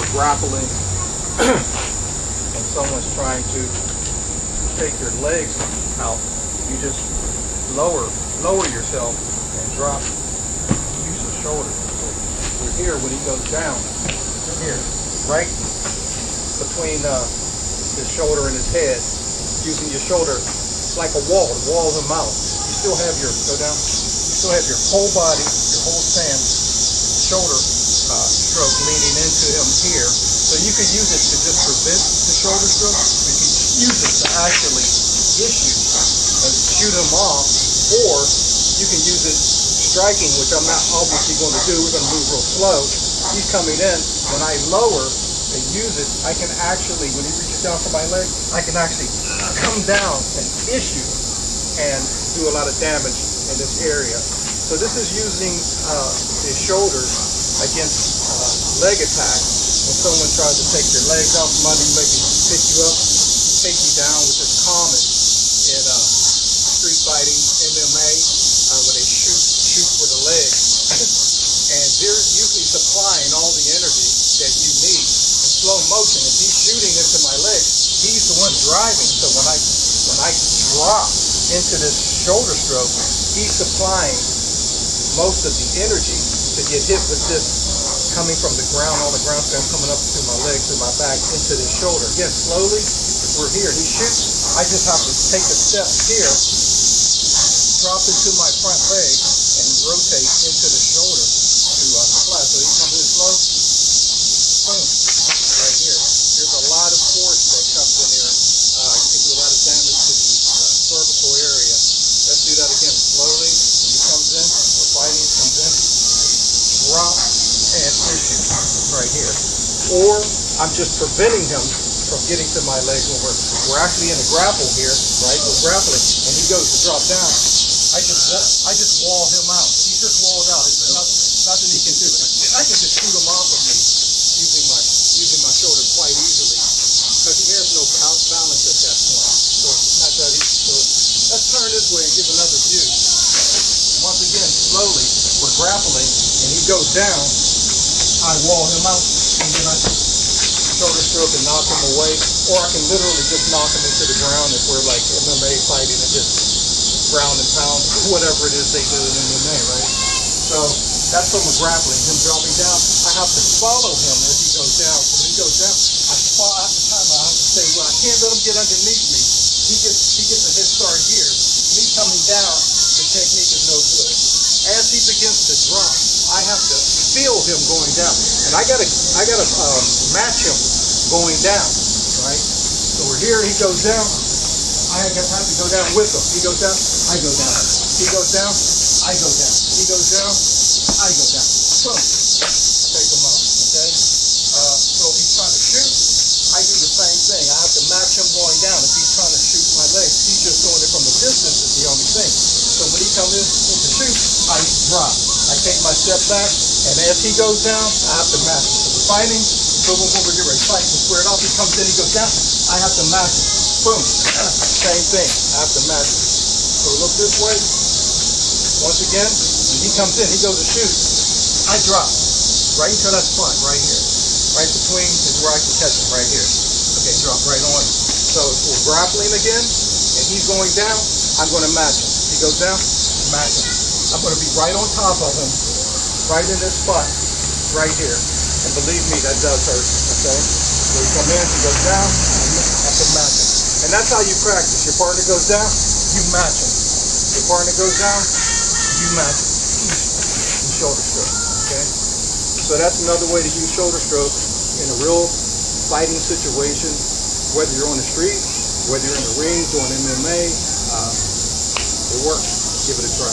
you're grappling and someone's trying to take your legs out, you just lower yourself and drop. Use the shoulder. So we're here when he goes down. Here, right between his shoulder and his head, using your shoulder like a wall to wall him out. You still have your You still have your whole body, your whole stance, shoulder stroke leaning into him here. So you could use it to just prevent the shoulder stroke. You can use it to actually issue and shoot him off, or you can use it striking, which I'm not obviously going to do. We're going to move real slow. He's coming in. When I lower and use it, I can actually, when he reaches down for my leg, I can actually come down and issue and do a lot of damage in this area. So this is using the shoulders against leg attack. When someone tries to take your legs out from under you, maybe pick you up, take you down, which is common in street fighting, MMA, when they shoot for the leg. And they're usually supplying all the energy that you need. In slow motion, if he's shooting into my leg, he's the one driving. So when I drop into this shoulder stroke, he's supplying most of the energy to get hit with this coming from the ground, all the ground strength coming up through my legs, through my back, into this shoulder. Again, slowly, if we're here, he shoots, I just have to take a step here, drop into my front leg, and rotate into the shoulder to supply. So he comes in slow, boom, right here. There's a lot of force that comes in here. You can do a lot of damage to the cervical area. Let's do that again slowly. When he comes in, we're fighting, he comes in, drop, and issue right here. Or I'm just preventing him from getting to my legs when we're actually in a grapple here, right? We're grappling, and he goes to drop down. I just wall him out. He's just walled out. There's nothing he can do. I can just shoot him off of me using my shoulder quite easily, because he has no balance at that point. So it's not that easy. So let's turn this way and give another view. Once again, slowly, we're grappling, and he goes down. I wall him out, and then I shoulder stroke and knock him away, or I can literally just knock him into the ground if we're like MMA fighting and just ground and pound, whatever it is they do in MMA, right? So that's from a grappling, him dropping down. I have to follow him as he goes down. So when he goes down, after time I have to say, well, I can't let him get underneath me. He gets a head start here. Me coming down, the technique is no good. As he begins to drop, I have to feel him going down, and I gotta match him going down, right? So we're here, he goes down, I have to go down with him. He goes down, I go down. He goes down, I go down. He goes down, I go down. Boom. Take him out, okay? So if he's trying to shoot, I do the same thing. I have to match him going down. If he's trying to shoot my legs, he's just doing it from a distance is the only thing. So when he comes in to shoot, I drop. I take my step back, and as he goes down, I have to match him. So we're fighting, boom, boom, boom, we're getting ready to fight. We square it off, he comes in, he goes down, I have to match him. Boom. Same thing. I have to match him. So look this way. Once again, when he comes in, he goes to shoot. I drop. Right into that spot, right here. Right between is where I can catch him, right here. Okay, drop right on him. So if we're grappling again, and he's going down, I'm going to match him. He goes down, match him. I'm going to be right on top of him, right in this spot, right here. And believe me, that does hurt, okay? So he comes in, he goes down, I have to match him. And that's how you practice. Your partner goes down, you match him. Your partner goes down, you match him. Shoulder stroke, okay? So that's another way to use shoulder stroke in a real fighting situation, whether you're on the street, whether you're in the ring doing MMA, it works. Give it a try.